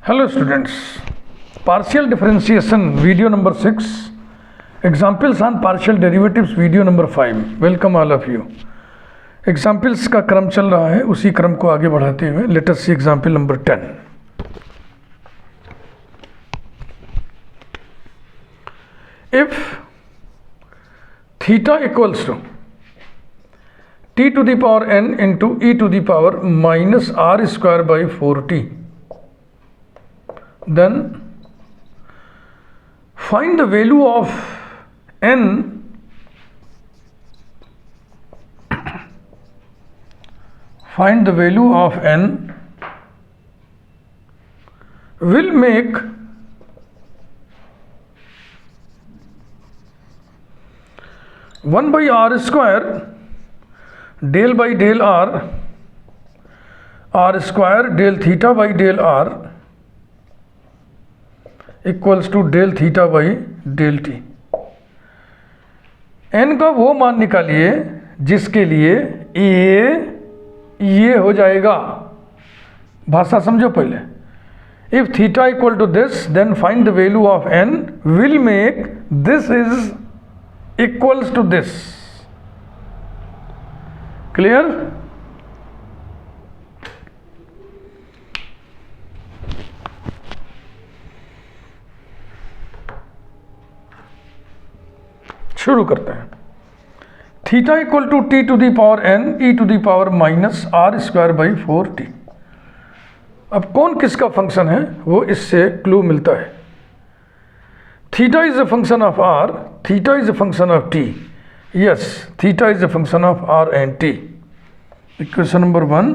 Hello students, partial differentiation video number 6, examples on partial derivatives video number 5. Welcome all of you. Examples का क्रम चल रहा है, उसी क्रम को आगे बढ़ाते हुए let us see example number 10. If theta equals to t to the power n into e to the power minus r square by 4t, then find the value of n will make one by r square del by del r square del theta by del r equals to del theta by del t. N का वो मान निकालिए जिसके लिए ये हो जाएगा. भाषा समझो पहले. If theta equal to this then find the value of n will make this is equals to this. Clear? शुरू करते हैं. Theta equal to T to the power n e to the power minus are square by 4t. अब कौन किसका function है वो इससे clue मिलता है. Theta is a function of r, theta is a function of t. Yes, theta is a function of r and t. Equation number 1,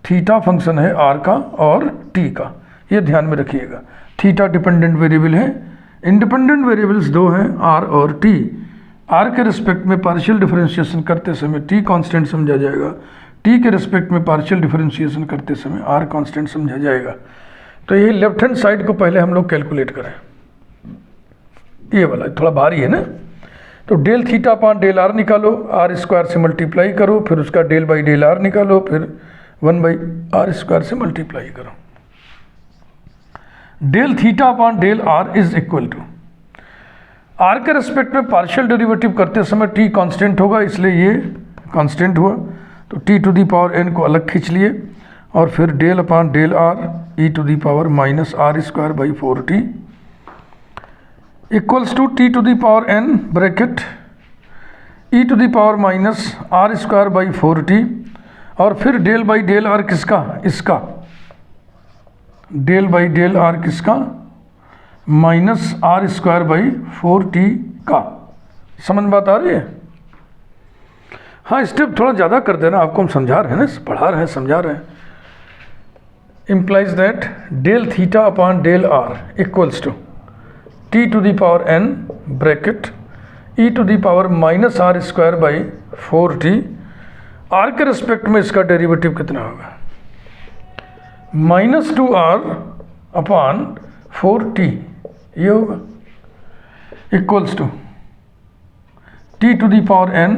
theta function है r का और टी का. ये ध्यान में रखिएगा. थीटा डिपेंडेंट वेरिएबल है, इंडिपेंडेंट वेरिएबल्स दो हैं आर और टी. आर के रिस्पेक्ट में पार्शियल डिफरेंशिएशन करते समय टी कांस्टेंट समझा जाएगा, टी के रिस्पेक्ट में पार्शियल डिफरेंशिएशन करते समय आर कांस्टेंट समझा जाएगा. तो ये लेफ्ट हैंड साइड को पहले हम लोग कैलकुलेट करें. ये वाला थोड़ा भारी है ना. तो del theta upon del r निकालो, आर स्क्वायर से मल्टीप्लाई करो, फिर उसका डेल बाई डेल आर निकालो, फिर 1 बाई आर स्क्वायर से मल्टीप्लाई करो. Del theta upon del r is equal to r के रेस्पेक्ट में पार्शियल डेरिवेटिव करते समय टी कांस्टेंट होगा, इसलिए ये कांस्टेंट हुआ. तो t to the power n को अलग खींच लिए और फिर del upon del r e to the power minus are square by 4t equals to T to the power n bracket e to the power minus are square by 4t और फिर del by del r किसका, इसका. Del by del r किसका, minus are square by 4t का. समझ में बात आ रही है? हाँ, स्टेप थोड़ा ज़्यादा कर देना. आपको हम समझा रहे हैं ना, पढ़ा रहे हैं, समझा रहे हैं. Implies that del theta upon del r equals to T to the power n bracket e to the power minus are square by 4t. R के रिस्पेक्ट में इसका डेरिवेटिव कितना होगा, -2r अपॉन 4t. ये होगा equals to T to the power n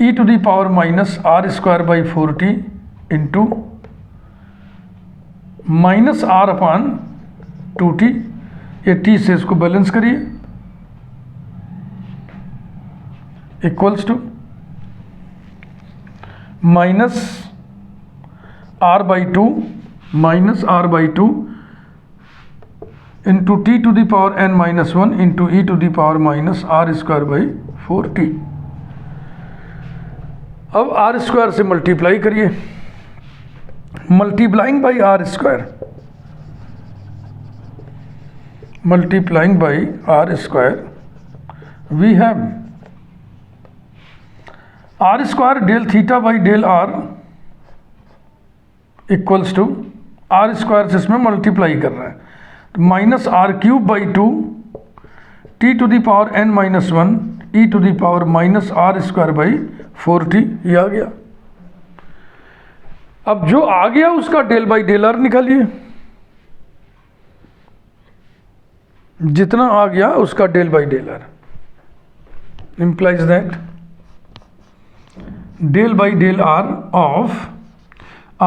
e to the power minus are square by 4t into minus r upon 2t. ये t से इसको बैलेंस करिए equals to minus r by 2 minus r by 2 into t to the power n minus 1 into e to the power minus are square by 4t. अब r square से multiply करिए. Multiplying by r square, multiplying by r square we have r square del theta by del r equals to r square से इसमें multiply कर रहा है minus r cube by 2 t to the power n minus 1 e to the power minus are square by 4t. ये आ गया. अब जो आ गया उसका डेल बाई डेल आर निकालिए. जितना आ गया उसका del by del r implies that del by del r of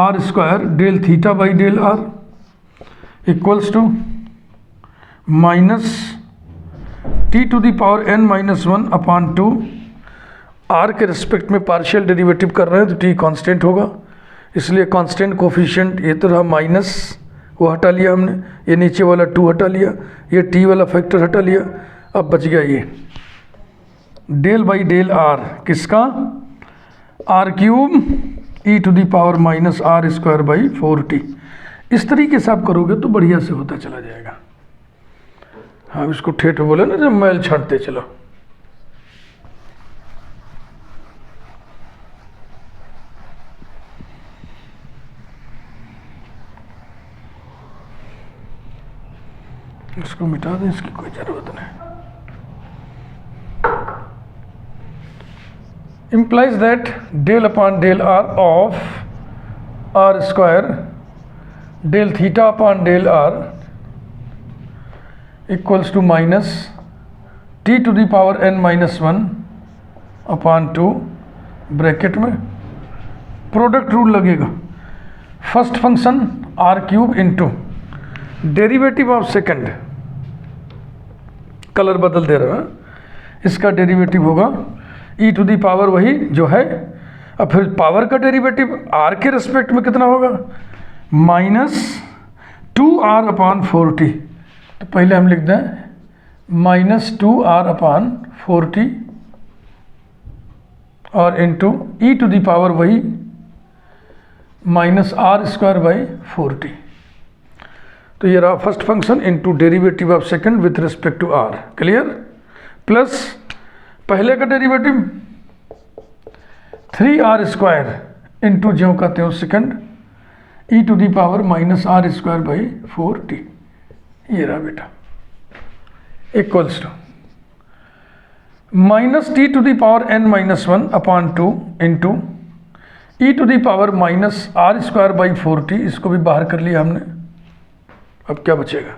r square del theta by del r equals to minus T to the power n minus 1 upon 2। r के respect में partial derivative कर रहे हैं तो t constant होगा, इसलिए constant coefficient ये तो रहा माइनस, वो हटा लिया हमने, ये नीचे वाला 2 हटा लिया, ये t वाला फैक्टर हटा लिया। अब बच गया ये डेल बाई डेल r, किसका, r cube e to the power minus r square by 4t। इस तरीके से आप करोगे तो बढ़िया से होता चला जाएगा। हाँ, इसको ठेठ बोले ना जब मैल छांटते चलो। इसको मिटा दें, इसकी कोई ज़रूरत नहीं। implies that del upon del r of r square del theta upon del r equals to minus t to the power n minus 1 upon 2 bracket में प्रोडक्ट रूल लगेगा। First function r cube into derivative of second, colour बदल दे रहा है, इसका derivative होगा e to the power वही जो है, अब फिर पावर का डेरिवेटिव r के रिस्पेक्ट में कितना होगा, माइनस 2r अपॉन 4t। तो पहले हम लिख दें माइनस 2r अपॉन 4t और into e to the power वही minus r square by 4t। तो ये रहा first function into derivative of second with respect to r, clear, plus पहले का डेरिवेटिव 3r स्क्वायर इंटू ज्यों का त्यों second e to the power minus r square by 4t। ये रहा बेटा equals to minus T to the power n minus 1 upon 2 into e to the power minus r square by 4t। इसको भी बाहर कर लिया हमने, अब क्या बचेगा,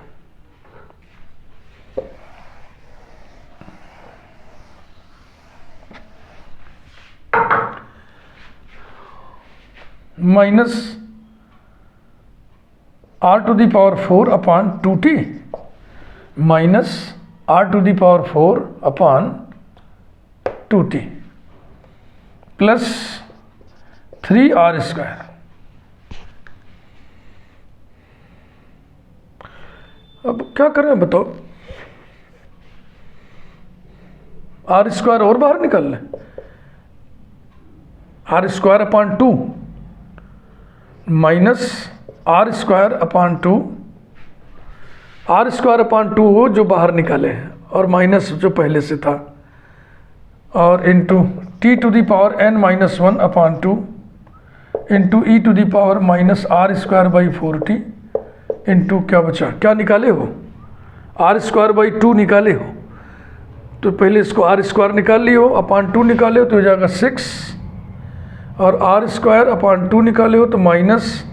minus r to the power 4 upon 2t minus r to the power 4 upon 2t plus 3r square. अब क्या करें बताओ, r स्क्वायर और बाहर निकाल लें, r square upon 2 minus r square upon 2, r square upon 2 वो जो बाहर निकाले हैं और माइनस जो पहले से था, और into t to the power n minus 1 upon 2 into e to the power minus r square by 4t into क्या बचा, क्या निकाले हो, r स्क्वायर बाई 2 निकाले हो, तो पहले इसको r स्क्वायर निकाल लियो, अपॉन 2 निकाले हो तो हो जाएगा 6, और r स्क्वायर अपॉन 2 निकाले हो तो minus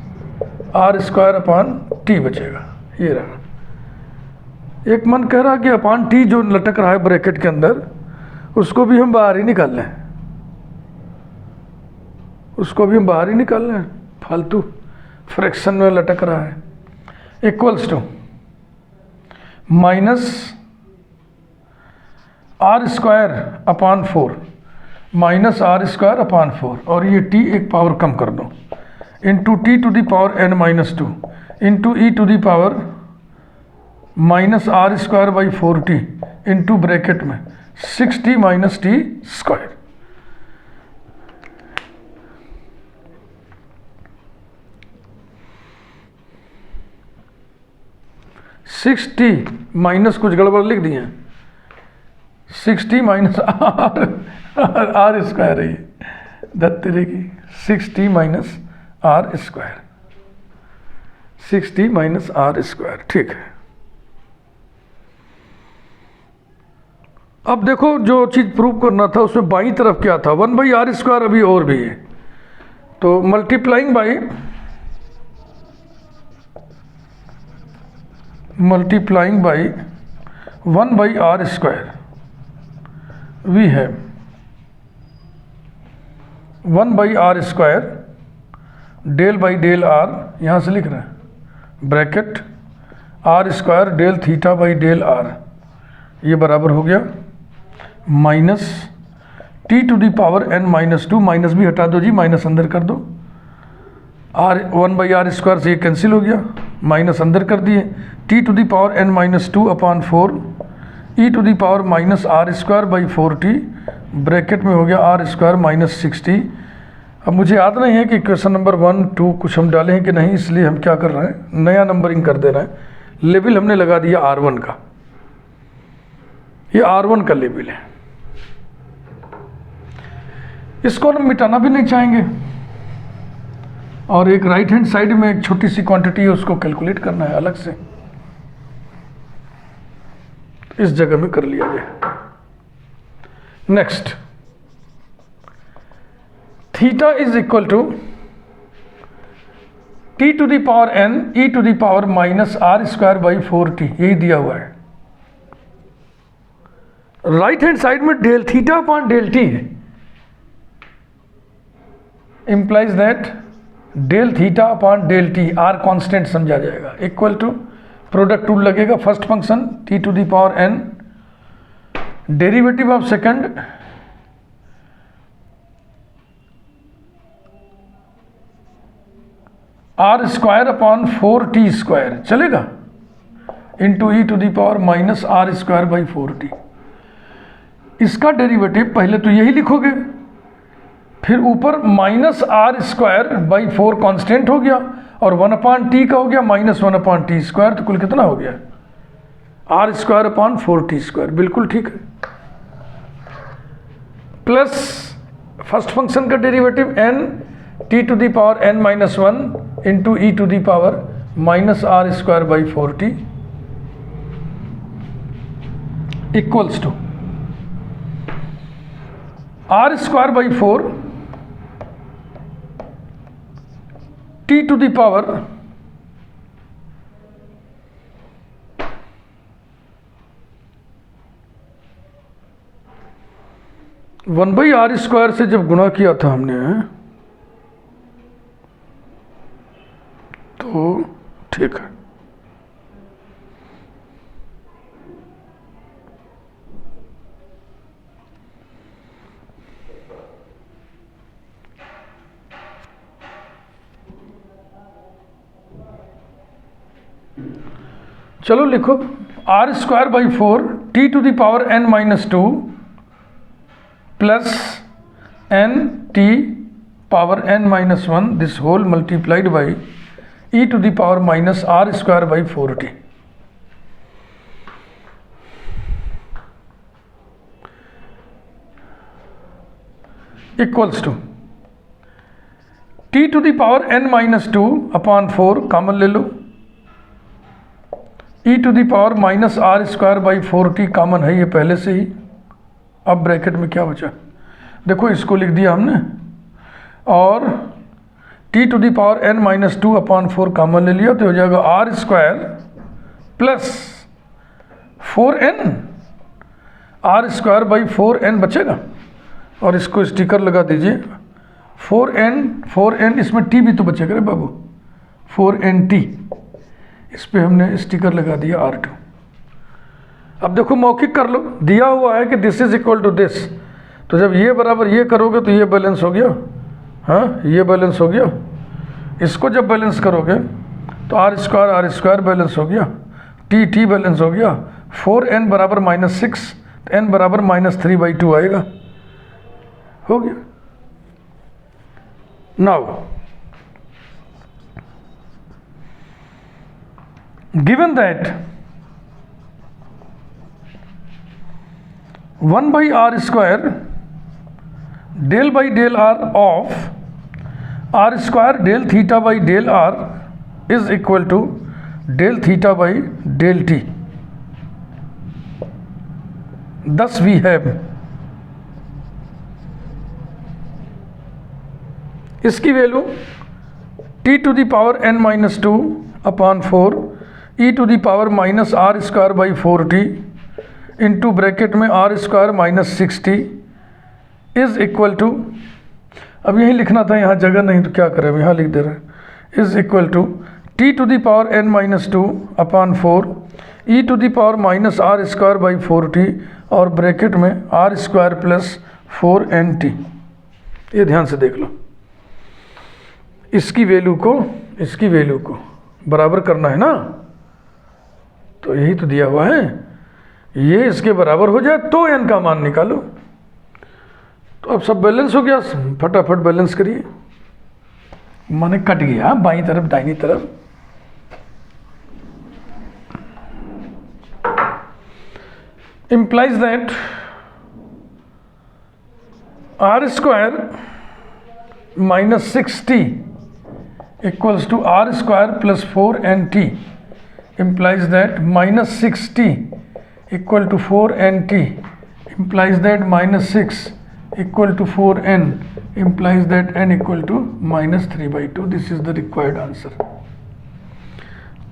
r square upon t बचेगा। ये रहा। एक मन कह रहा कि अपॉन t जो लटक रहा है ब्रैकेट के अंदर उसको भी हम बाहर ही निकाल लें, उसको भी हम बाहर ही निकाल लें, फालतू फ्रैक्शन में लटक रहा है। Equals to minus r square upon 4 minus r square upon 4, और ये t एक पावर कम कर दो, into t to the power n minus 2 into e to the power minus r square by 4t into bracket में 6t minus t square. Six t minus कुछ गड़बड़ लिख दिए, 6t माइनस आर स्क्वायर है ये, दत्त रहेगी 6t minus are square, 6t minus are square, ठीक है। अब देखो जो चीज़ प्रूव करना था उसमें बाईं तरफ क्या था, 1/r स्क्वायर अभी और भी है, तो multiplying by 1/r square we है 1/r square del by del r, यहाँ से लिख रहे हैं bracket r square del theta by del r, ये बराबर हो गया minus T to the power n minus 2, minus भी हटा दो जी, माइनस अंदर कर दो, आर 1/r स्क्वायर से ये कैंसिल हो गया, माइनस अंदर कर दिए, t to the power n minus 2 upon 4 E to the power minus are square by 4t, bracket में हो गया आर स्क्वायर माइनस 60। अब मुझे याद नहीं है कि क्वेश्चन नंबर 1, 2 कुछ हम डाले हैं कि नहीं, इसलिए हम क्या कर रहे हैं, नया नंबरिंग कर दे रहे हैं। लेवल हमने लगा दिया R1 का, ये R1 का लेवल है, इसको हम मिटाना भी नहीं चाहेंगे, और एक राइट हैंड साइड में एक छोटी सी क्वांटिटी है उसको कैलकुलेट करना है अलग से, इस जगह में कर लिया गया। Next, theta is equal to T to the power n E to the power minus are square by 4t, यही दिया हुआ है। राइट हैंड साइड में del theta upon del T है, implies that del theta upon del T, R constant समझा जाएगा, equal to product rule लगेगा, first function T to the power n, derivative of second R square upon 4t square, चलेगा, into e to the power minus are square by 4t। इसका derivative पहले तो यही लिखोगे, फिर ऊपर minus are square by 4 constant हो गया, और 1/t का हो गया माइनस 1/t स्क्वायर, तो कुल कितना हो गया, are square upon 4t square, बिल्कुल ठीक है, प्लस फर्स्ट फंक्शन का derivative n t to the power n minus 1 into e to the power minus are square by 4t equals to r square by 4 T to the power one by r square से जब गुणा किया था हमने तो ठीक है, चलो लिखो R square by 4 T to the power n minus 2 plus n T power n minus 1 this whole multiplied by E to the power minus are square by 4t equals to T to the power n minus 2 upon 4 common ले लो, E to the power minus are square by 4t common है ये पहले से ही। अब bracket में क्या बचा, देखो इसको लिख दिया हमने, और t to the power n minus 2 upon 4 common ले लिया, तो हो जाएगा r square plus 4n, r square by 4n बचेगा, और इसको स्टिकर लगा दीजिए 4n, इसमें t भी तो बचेगा रे बाबू, 4nt, इस पे हमने स्टिकर लगा दिया R2। अब देखो मौखिक कर लो, दिया हुआ है कि this is equal to this, तो जब ये बराबर ये करोगे तो ये बैलेंस हो गया, हाँ ये बैलेंस हो गया, इसको जब बैलेंस करोगे तो आर स्क्वायर बैलेंस हो गया, टी बैलेंस हो गया, 4n बराबर माइनस 6, तो n बराबर माइनस 3/2 आएगा, हो गया। Now given that 1/r square del by del r of r square del theta by del r is equal to del theta by del t, thus we have, इसकी value t to the power n minus 2 upon 4 E to the power minus are square by 4t into bracket में R square minus 6t is equal to, अब यही लिखना था, यहाँ जगह नहीं तो क्या करें, यहाँ लिख दे रहे हैं, is equal to T to the power n minus 2 upon 4 E to the power minus are square by 4t और ब्रैकेट में आर स्क्वायर प्लस 4nt। ये ध्यान से देख लो, इसकी वैल्यू को बराबर करना है ना, तो यही तो दिया हुआ है, ये इसके बराबर हो जाए तो n का मान निकालो। तो अब सब बैलेंस हो गया, फटाफट बैलेंस करिए। माने कट गया बाईं तरफ दाहिनी तरफ। implies that r square minus 6t equals to r square plus 4nt implies that minus 6t equal to 4nt implies that minus 6 equal to 4n implies that n equal to minus 3/2. This is the required answer.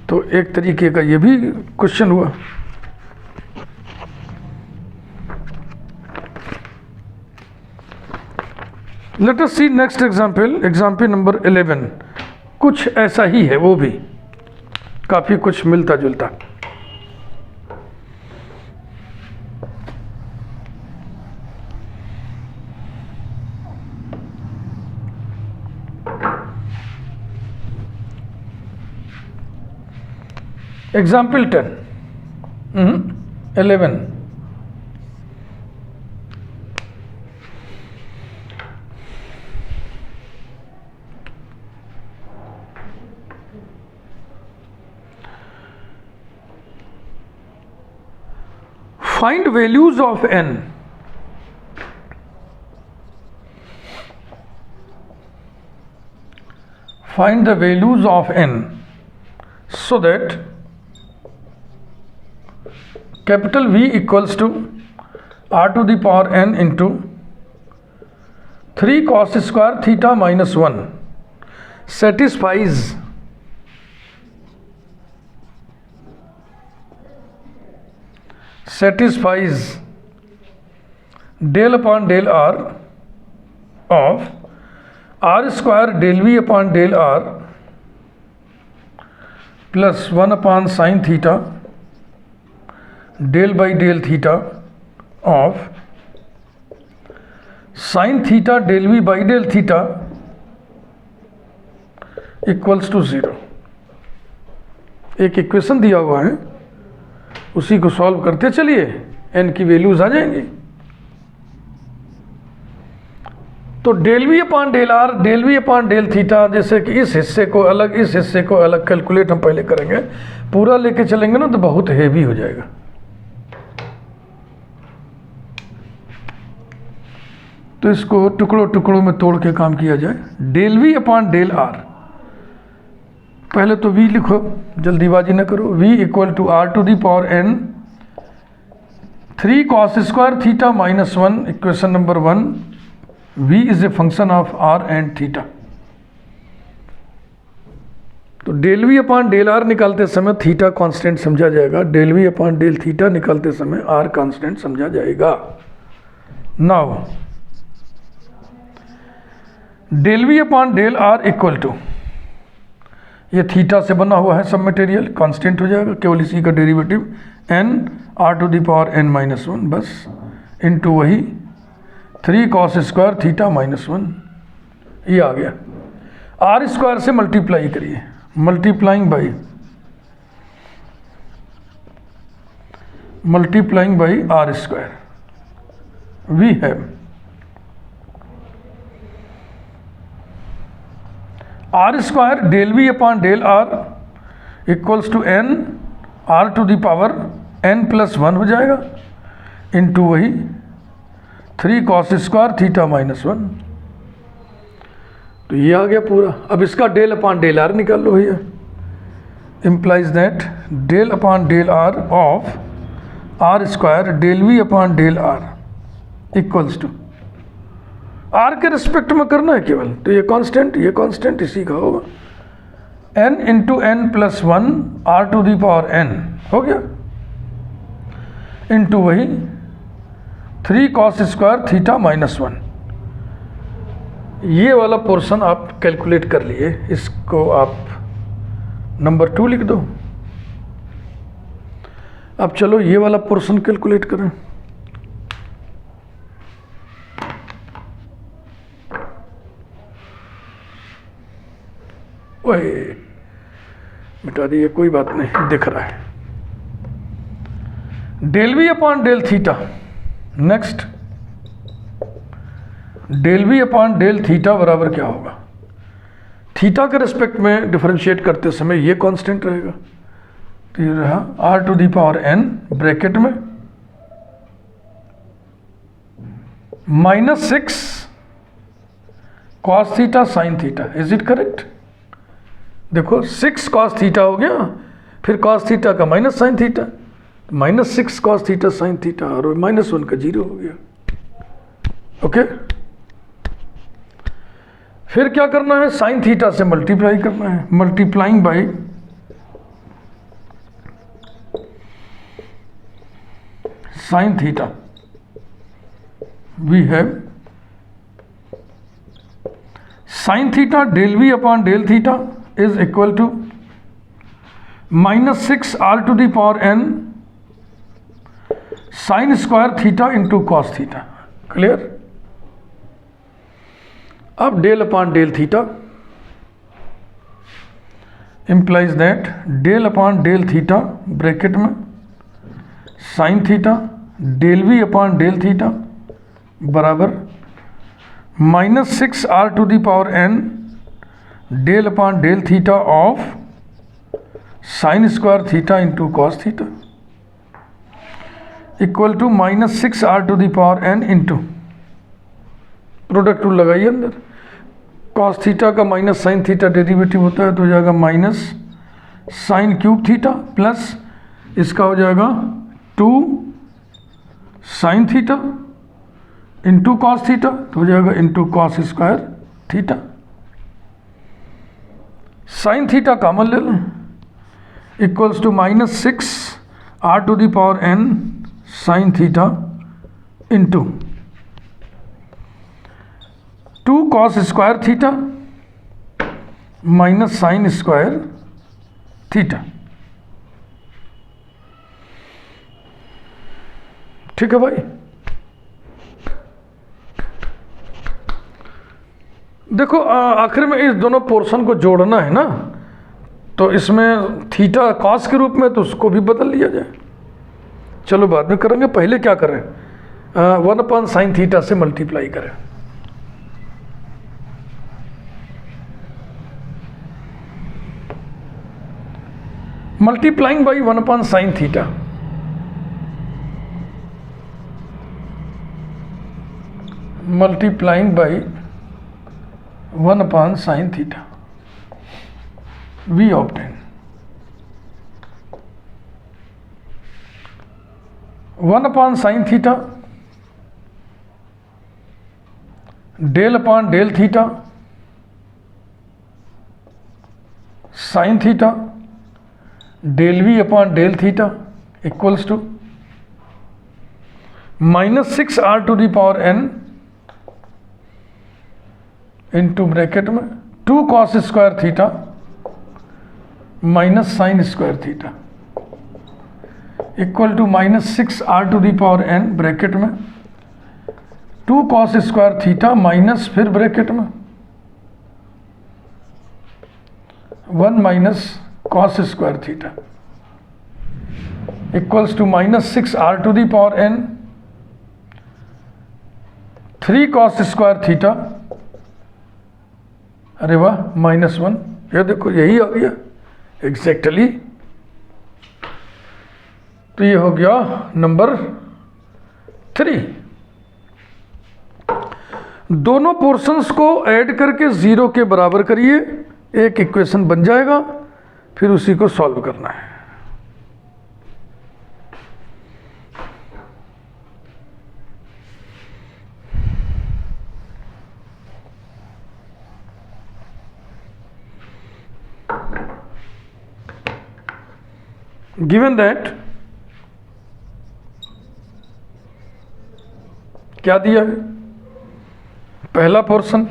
तो एक तरीके का ये भी question हुआ। Let us see next example, example number 11. कुछ ऐसा ही है, वो भी काफ़ी कुछ मिलता जुलता। Example 10, 11. Find values of n. Find the values of n so that capital V equals to r to the power n into 3 cos square theta minus 1 satisfies del upon del r of r square del v upon del r plus 1 upon sin theta del by del theta of sin theta del v by del theta equals to 0। एक equation दिया हुआ है, उसी को solve करते चलिए, n की values आ जाएंगी। तो del we upon del r, del we upon del theta, जैसे कि इस हिस्से को अलग इस हिस्से को अलग कैलकुलेट हम पहले करेंगे, पूरा लेके चलेंगे ना तो बहुत हेवी हो जाएगा। तो इसको टुकड़ों टुकड़ों में तोड़ के काम किया जाए। Del we upon del R, पहले तो v लिखो, जल्दीबाजी न करो। v equal to R to the power n 3 cos square theta minus 1, equation number 1। v is a function of r and theta. तो del we upon del R निकालते समय theta constant समझा जाएगा, del we upon del theta निकालते समय r constant समझा जाएगा। Now del we upon del are equal to, ये थीटा से बना हुआ है सब मटेरियल, कांस्टेंट हो जाएगा, केवल इसी का derivative n r to the power n minus 1 बस, इनटू वही 3 cos स्क्वायर थीटा माइनस 1, ये आ गया। r स्क्वायर से मल्टीप्लाई करिए, multiplying by r square. We have r square del v upon del r equals to n r to the power n plus 1 हो जाएगा, into वही 3 cos square theta minus 1। तो ये आ गया पूरा। अब इसका डेल अपॉन डेल आर निकाल लो भैया। Implies that del upon del r of r square del v upon del r equals to, r के रिस्पेक्ट में करना है केवल, तो ये कांस्टेंट इसी का होगा, n into n plus 1 r to the power n हो गया, इंटू वही 3 cos स्क्वायर थीटा माइनस 1। ये वाला पोर्शन आप कैलकुलेट कर लिए, इसको आप नंबर 2 लिख दो। अब चलो ये वाला पोर्शन कैलकुलेट करें। ओए मिटा दिए, कोई बात नहीं, दिख रहा है। Del v upon del theta. Next, del v upon del theta बराबर क्या होगा? थीटा के रिस्पेक्ट में डिफरेंशिएट करते समय ये कांस्टेंट रहेगा, तो ये रहा r to the power n bracket में -6 cos theta sine theta. Is it correct? देखो 6 cos थीटा हो गया, फिर cos थीटा का minus sine theta, -6 cos theta sine theta, और -1 का 0 हो गया। ओके, फिर क्या करना है? साइन थीटा से मल्टीप्लाई करना है। Multiplying by sine theta, we have sine theta del v upon del theta is equal to -6 r to the power n sine square theta into cos theta. Clear? अब del upon del theta implies that del upon del theta bracket में sine theta del v upon del theta बराबर -6 r to the power n del upon del theta of sine square theta into cos theta equal to -6 r to the power n into product rule लगाइए अंदर। Cos theta का minus sine theta derivative होता है तो हो जाएगा minus sine cube theta plus इसका हो जाएगा 2 sine theta into cos theta, तो हो जाएगा into cos square theta. Sine theta common ले लें, equals to -6 r to the power n sine theta into 2 cos square theta minus sine square theta. ठीक है भाई? देखो आखिर में इस दोनों पोर्शन को जोड़ना है ना, तो इसमें थीटा कॉस के रूप में, तो उसको भी बदल लिया जाए। चलो बाद में करेंगे, पहले क्या करें? 1/sin थीटा से मल्टीप्लाई करें। Multiplying by 1/sin theta, multiplying by 1/sin theta, we obtain 1/sin theta del upon del theta sine theta del v upon del theta equals to -6 r to the power n into bracket में 2 cos square theta minus sine square theta equal to -6 r to the power n bracket में 2 cos square theta minus फिर bracket में 1 minus cos square theta equals to -6 r to the power n 3 cos square theta, अरे वाह, -1। ये देखो यही आ गया exactly. तो ये हो गया नंबर 3। दोनों पोर्शंस को ऐड करके 0 के बराबर करिए, एक इक्वेशन बन जाएगा, फिर उसी को सॉल्व करना है। गिवन दैट क्या दिया है? पहला portion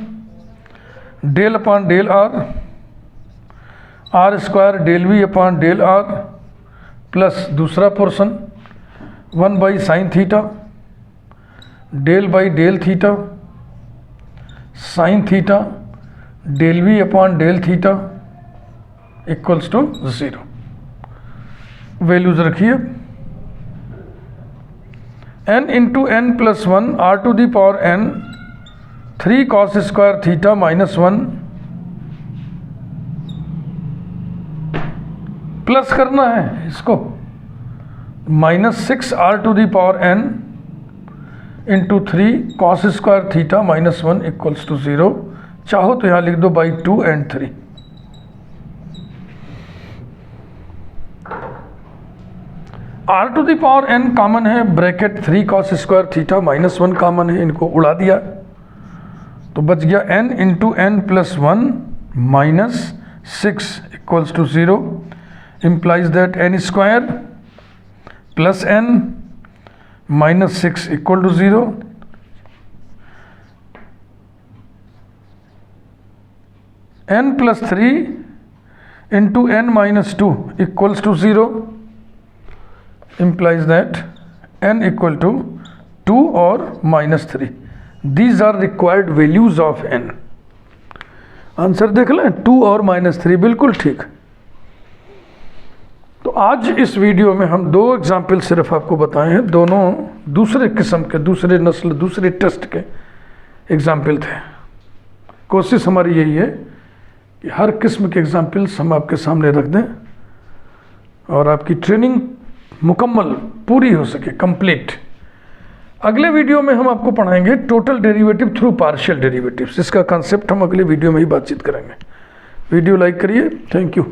del upon del r r square del v upon del r plus दूसरा portion 1 by sine theta del by del theta sine theta del v upon del theta equals to 0। Values रखिए n into n plus 1 r to the power n 3 cos square theta minus 1 plus करना है इसको -6 r to the power n into 3 cos square theta minus 1 equals to 0। चाहो तो यहाँ लिख दो by 2 and 3। R to the power n common है, bracket 3 cos square theta minus 1 common है, इनको उड़ा दिया तो बच गया n into n plus 1 minus 6 equals to 0 implies that n square plus n minus 6 equal to 0। n plus 3 into n minus 2 equals to 0 implies that n equal to 2 or minus 3। These are required values of n। Answer देख लें 2 और minus 3 बिल्कुल ठीक। तो आज इस video में हम 2 एग्जाम्पल सिर्फ आपको बताए हैं, दोनों दूसरे किस्म के, दूसरे नस्ल, दूसरे टेस्ट के एग्जाम्पल थे। कोशिश हमारी यही है कि हर किस्म के एग्जाम्पल्स हम आपके सामने रख दें और आपकी ट्रेनिंग मुकम्मल पूरी हो सके, कंप्लीट। अगले वीडियो में हम आपको पढ़ाएंगे total derivative through partial derivatives. इसका कंसेप्ट हम अगले वीडियो में ही बातचीत करेंगे। वीडियो लाइक करिए। Thank you.